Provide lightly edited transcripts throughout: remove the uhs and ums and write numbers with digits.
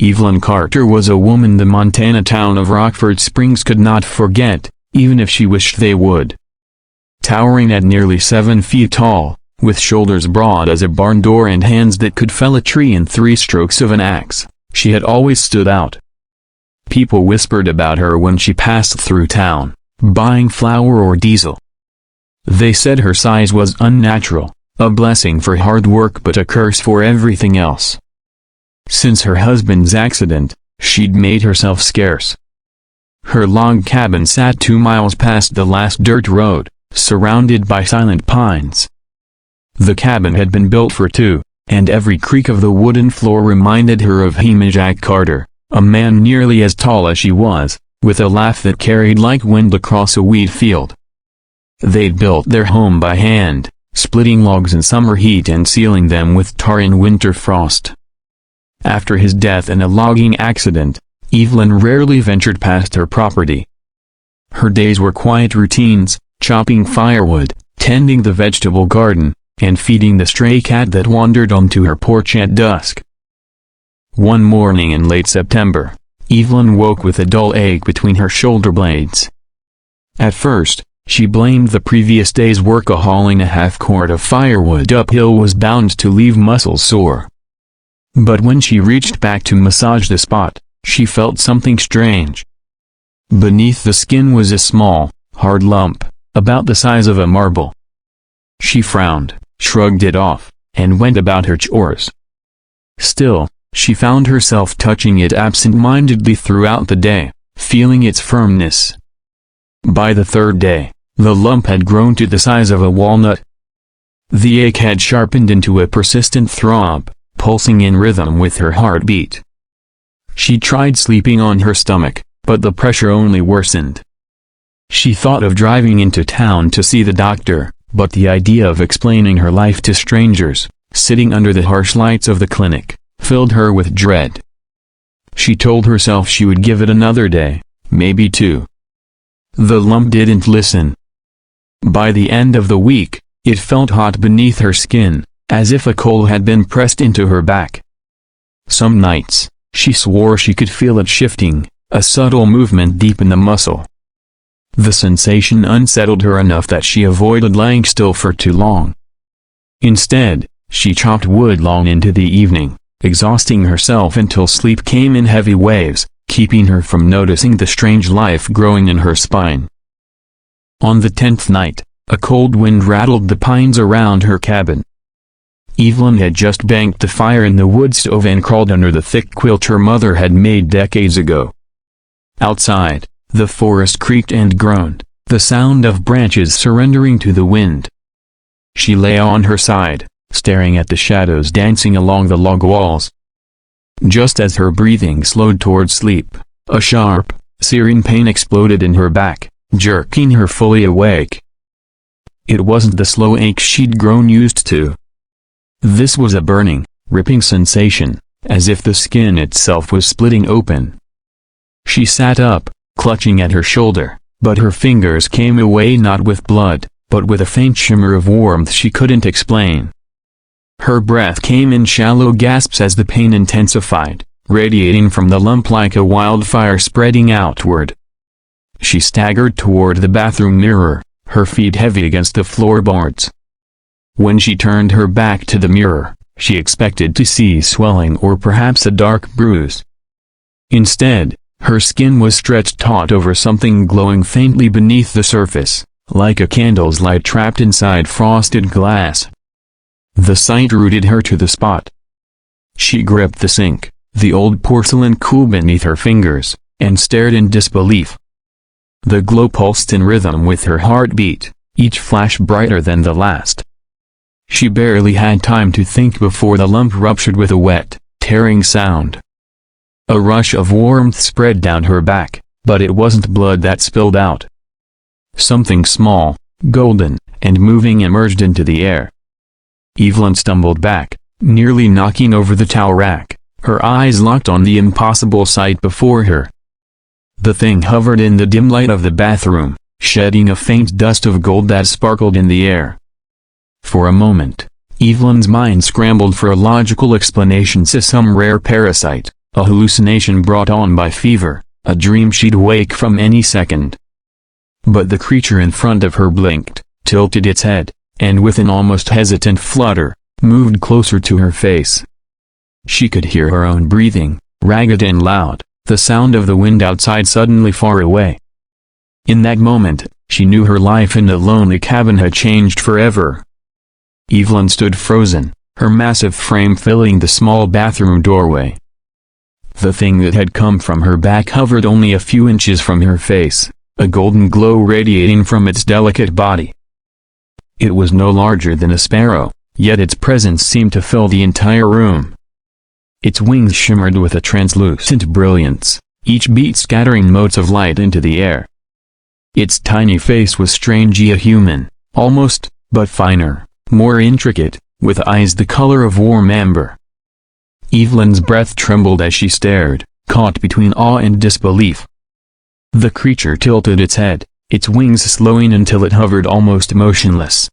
Evelyn Carter was a woman the Montana town of Rockford Springs could not forget, even if she wished they would. Towering at nearly 7 feet tall, with shoulders broad as a barn door and hands that could fell a tree in 3 strokes of an axe, she had always stood out. People whispered about her when she passed through town, buying flour or diesel. They said her size was unnatural, a blessing for hard work but a curse for everything else. Since her husband's accident, she'd made herself scarce. Her log cabin sat 2 miles past the last dirt road, surrounded by silent pines. The cabin had been built for 2, and every creak of the wooden floor reminded her of Jack Carter, a man nearly as tall as she was, with a laugh that carried like wind across a wheat field. They'd built their home by hand, splitting logs in summer heat and sealing them with tar in winter frost. After his death in a logging accident, Evelyn rarely ventured past her property. Her days were quiet routines, chopping firewood, tending the vegetable garden, and feeding the stray cat that wandered onto her porch at dusk. One morning in late September, Evelyn woke with a dull ache between her shoulder blades. At first, she blamed the previous day's work. Hauling a half-quart of firewood uphill was bound to leave muscles sore. But when she reached back to massage the spot, she felt something strange. Beneath the skin was a small, hard lump, about the size of a marble. She frowned, shrugged it off, and went about her chores. Still, she found herself touching it absent-mindedly throughout the day, feeling its firmness. By the 3rd day, the lump had grown to the size of a walnut. The ache had sharpened into a persistent throb, pulsing in rhythm with her heartbeat. She tried sleeping on her stomach, but the pressure only worsened. She thought of driving into town to see the doctor, but the idea of explaining her life to strangers, sitting under the harsh lights of the clinic, filled her with dread. She told herself she would give it another day, maybe 2. The lump didn't listen. By the end of the week, it felt hot beneath her skin, as if a coal had been pressed into her back. Some nights, she swore she could feel it shifting, a subtle movement deep in the muscle. The sensation unsettled her enough that she avoided lying still for too long. Instead, she chopped wood long into the evening, exhausting herself until sleep came in heavy waves, keeping her from noticing the strange life growing in her spine. On the 10th night, a cold wind rattled the pines around her cabin. Evelyn had just banked the fire in the wood stove and crawled under the thick quilt her mother had made decades ago. Outside, the forest creaked and groaned, the sound of branches surrendering to the wind. She lay on her side, staring at the shadows dancing along the log walls. Just as her breathing slowed toward sleep, a sharp, searing pain exploded in her back, jerking her fully awake. It wasn't the slow ache she'd grown used to. This was a burning, ripping sensation, as if the skin itself was splitting open. She sat up, clutching at her shoulder, but her fingers came away not with blood, but with a faint shimmer of warmth she couldn't explain. Her breath came in shallow gasps as the pain intensified, radiating from the lump like a wildfire spreading outward. She staggered toward the bathroom mirror, her feet heavy against the floorboards. When she turned her back to the mirror, she expected to see swelling or perhaps a dark bruise. Instead, her skin was stretched taut over something glowing faintly beneath the surface, like a candle's light trapped inside frosted glass. The sight rooted her to the spot. She gripped the sink, the old porcelain cool beneath her fingers, and stared in disbelief. The glow pulsed in rhythm with her heartbeat, each flash brighter than the last. She barely had time to think before the lump ruptured with a wet, tearing sound. A rush of warmth spread down her back, but it wasn't blood that spilled out. Something small, golden, and moving emerged into the air. Evelyn stumbled back, nearly knocking over the towel rack, her eyes locked on the impossible sight before her. The thing hovered in the dim light of the bathroom, shedding a faint dust of gold that sparkled in the air. For a moment, Evelyn's mind scrambled for a logical explanation to some rare parasite, a hallucination brought on by fever, a dream she'd wake from any second. But the creature in front of her blinked, tilted its head, and with an almost hesitant flutter, moved closer to her face. She could hear her own breathing, ragged and loud, the sound of the wind outside suddenly far away. In that moment, she knew her life in the lonely cabin had changed forever. Evelyn stood frozen, her massive frame filling the small bathroom doorway. The thing that had come from her back hovered only a few inches from her face, a golden glow radiating from its delicate body. It was no larger than a sparrow, yet its presence seemed to fill the entire room. Its wings shimmered with a translucent brilliance, each beat scattering motes of light into the air. Its tiny face was strangely human, almost, but finer, more intricate, with eyes the color of warm amber. Evelyn's breath trembled as she stared, caught between awe and disbelief. The creature tilted its head, its wings slowing until it hovered almost motionless.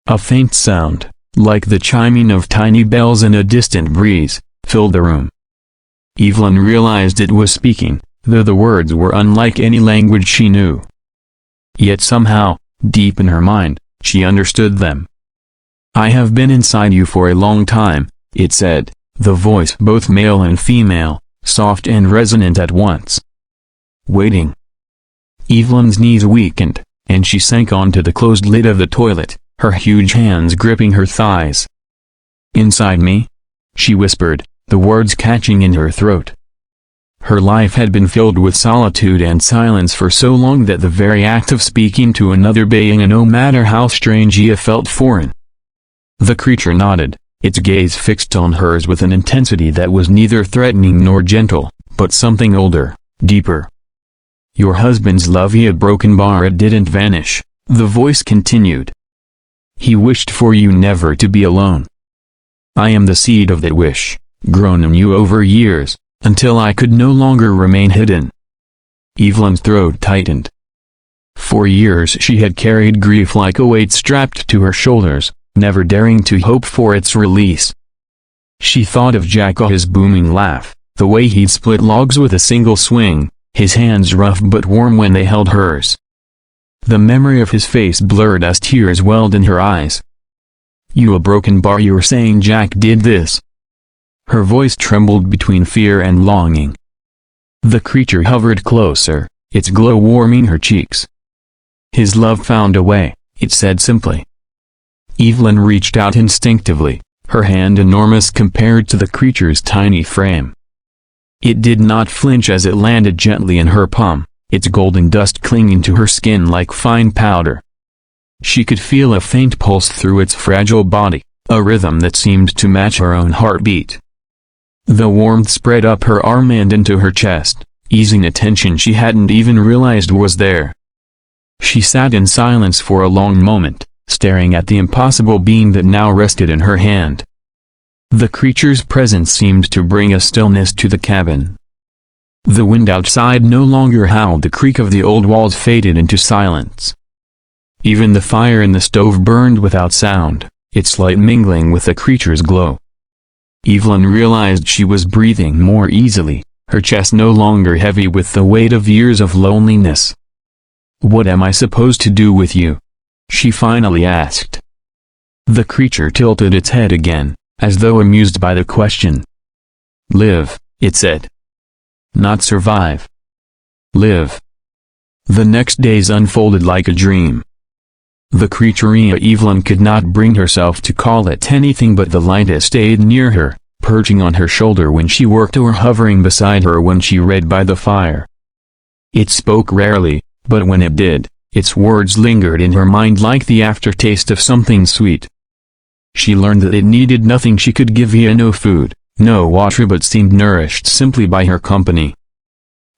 A faint sound, like the chiming of tiny bells in a distant breeze, filled the room. Evelyn realized it was speaking, though the words were unlike any language she knew. Yet somehow, deep in her mind, she understood them. "I have been inside you for a long time," it said, the voice both male and female, soft and resonant at once. "Waiting." Evelyn's knees weakened, and she sank onto the closed lid of the toilet, her huge hands gripping her thighs. "Inside me?" she whispered, the words catching in her throat. Her life had been filled with solitude and silence for so long that the very act of speaking to another being, no matter how strange it felt foreign. The creature nodded, its gaze fixed on hers with an intensity that was neither threatening nor gentle, but something older, deeper. "Your husband's love he had broken bar it didn't vanish," the voice continued. "He wished for you never to be alone. I am the seed of that wish, grown in you over years, until I could no longer remain hidden." Evelyn's throat tightened. For years she had carried grief like a weight strapped to her shoulders, never daring to hope for its release. She thought of Jack, his booming laugh, the way he'd split logs with a single swing, his hands rough but warm when they held hers. The memory of his face blurred as tears welled in her eyes. "You a broken bar, you're saying Jack did this?" Her voice trembled between fear and longing. The creature hovered closer, its glow warming her cheeks. "His love found a way," it said simply. Evelyn reached out instinctively, her hand enormous compared to the creature's tiny frame. It did not flinch as it landed gently in her palm, its golden dust clinging to her skin like fine powder. She could feel a faint pulse through its fragile body, a rhythm that seemed to match her own heartbeat. The warmth spread up her arm and into her chest, easing a tension she hadn't even realized was there. She sat in silence for a long moment, staring at the impossible being that now rested in her hand. The creature's presence seemed to bring a stillness to the cabin. The wind outside no longer howled, the creak of the old walls faded into silence. Even the fire in the stove burned without sound, its light mingling with the creature's glow. Evelyn realized she was breathing more easily, her chest no longer heavy with the weight of years of loneliness. "What am I supposed to do with you?" she finally asked. The creature tilted its head again, as though amused by the question. "Live," it said. "Not survive. Live." The next days unfolded like a dream. The creature Evelyn could not bring herself to call it anything but the light. It stayed near her, perching on her shoulder when she worked or hovering beside her when she read by the fire. It spoke rarely, but when it did, its words lingered in her mind like the aftertaste of something sweet. She learned that it needed nothing she could give via no food, no water, but seemed nourished simply by her company.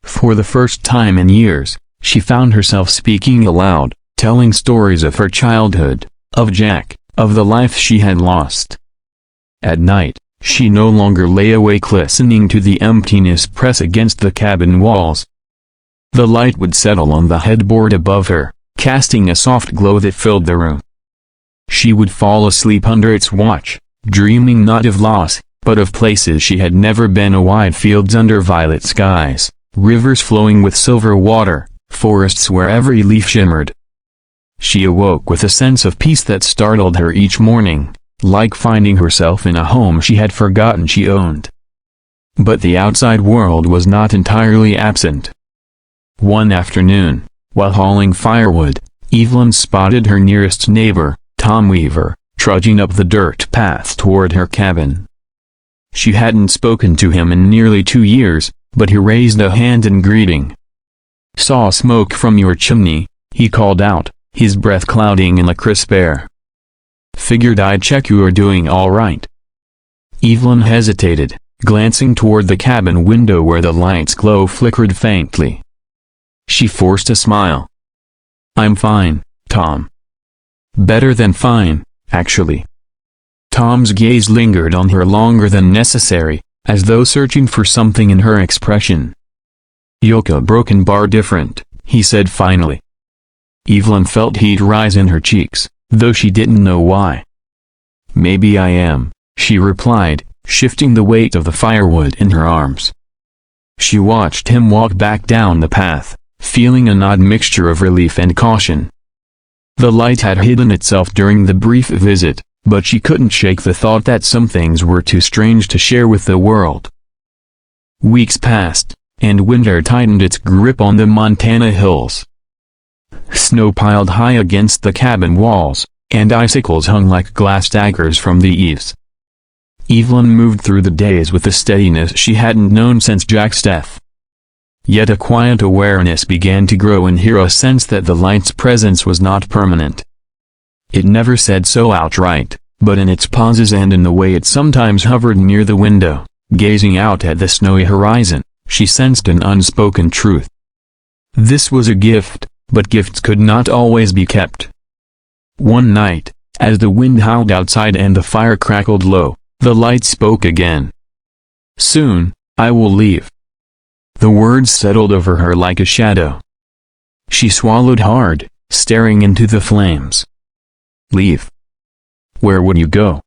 For the first time in years, she found herself speaking aloud, telling stories of her childhood, of Jack, of the life she had lost. At night, she no longer lay awake listening to the emptiness press against the cabin walls. The light would settle on the headboard above her, casting a soft glow that filled the room. She would fall asleep under its watch, dreaming not of loss, but of places she had never been: wide fields under violet skies, rivers flowing with silver water, forests where every leaf shimmered. She awoke with a sense of peace that startled her each morning, like finding herself in a home she had forgotten she owned. But the outside world was not entirely absent. One afternoon, while hauling firewood, Evelyn spotted her nearest neighbor, Tom Weaver, trudging up the dirt path toward her cabin. She hadn't spoken to him in nearly 2 years, but he raised a hand in greeting. "Saw smoke from your chimney," he called out, his breath clouding in the crisp air. "Figured I'd check you're doing all right." Evelyn hesitated, glancing toward the cabin window where the light's glow flickered faintly. She forced a smile. "I'm fine, Tom. Better than fine, actually." Tom's gaze lingered on her longer than necessary, as though searching for something in her expression. "You're a broken bar different," he said finally. Evelyn felt heat rise in her cheeks, though she didn't know why. "Maybe I am," she replied, shifting the weight of the firewood in her arms. She watched him walk back down the path, feeling an odd mixture of relief and caution. The light had hidden itself during the brief visit, but she couldn't shake the thought that some things were too strange to share with the world. Weeks passed, and winter tightened its grip on the Montana hills. Snow piled high against the cabin walls, and icicles hung like glass daggers from the eaves. Evelyn moved through the days with a steadiness she hadn't known since Jack's death. Yet a quiet awareness began to grow in her, a sense that the light's presence was not permanent. It never said so outright, but in its pauses and in the way it sometimes hovered near the window, gazing out at the snowy horizon, she sensed an unspoken truth. This was a gift, but gifts could not always be kept. One night, as the wind howled outside and the fire crackled low, the light spoke again. "Soon, I will leave." The words settled over her like a shadow. She swallowed hard, staring into the flames. "Leave? Where would you go?"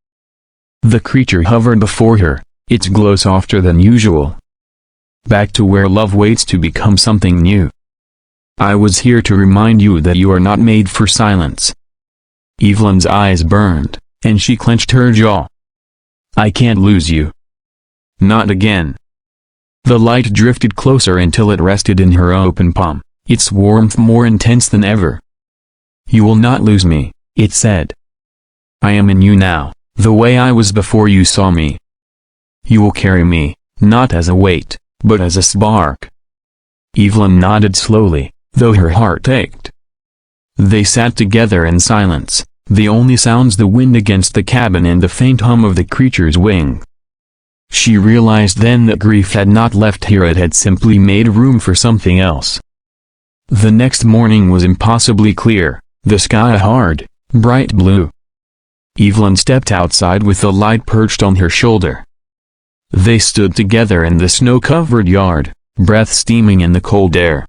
The creature hovered before her, its glow softer than usual. "Back to where love waits to become something new. I was here to remind you that you are not made for silence." Evelyn's eyes burned, and she clenched her jaw. "I can't lose you. Not again." The light drifted closer until it rested in her open palm, its warmth more intense than ever. "You will not lose me," it said. "I am in you now, the way I was before you saw me. You will carry me, not as a weight, but as a spark." Evelyn nodded slowly, though her heart ached. They sat together in silence, the only sounds the wind against the cabin and the faint hum of the creature's wing. She realized then that grief had not left here, it had simply made room for something else. The next morning was impossibly clear, the sky a hard, bright blue. Evelyn stepped outside with the light perched on her shoulder. They stood together in the snow-covered yard, breath steaming in the cold air.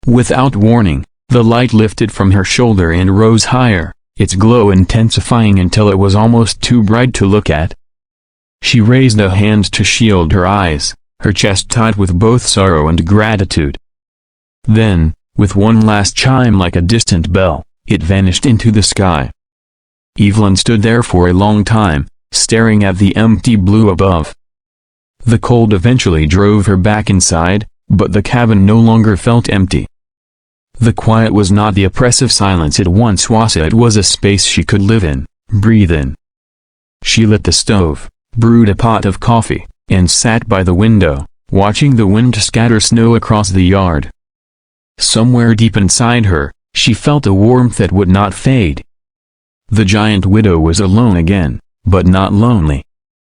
Without warning, the light lifted from her shoulder and rose higher, its glow intensifying until it was almost too bright to look at. She raised a hand to shield her eyes, her chest tight with both sorrow and gratitude. Then, with one last chime like a distant bell, it vanished into the sky. Evelyn stood there for a long time, staring at the empty blue above. The cold eventually drove her back inside, but the cabin no longer felt empty. The quiet was not the oppressive silence it once was, it was a space she could live in, breathe in. She lit the stove, brewed a pot of coffee, and sat by the window, watching the wind scatter snow across the yard. Somewhere deep inside her, she felt a warmth that would not fade. The giant widow was alone again, but not lonely.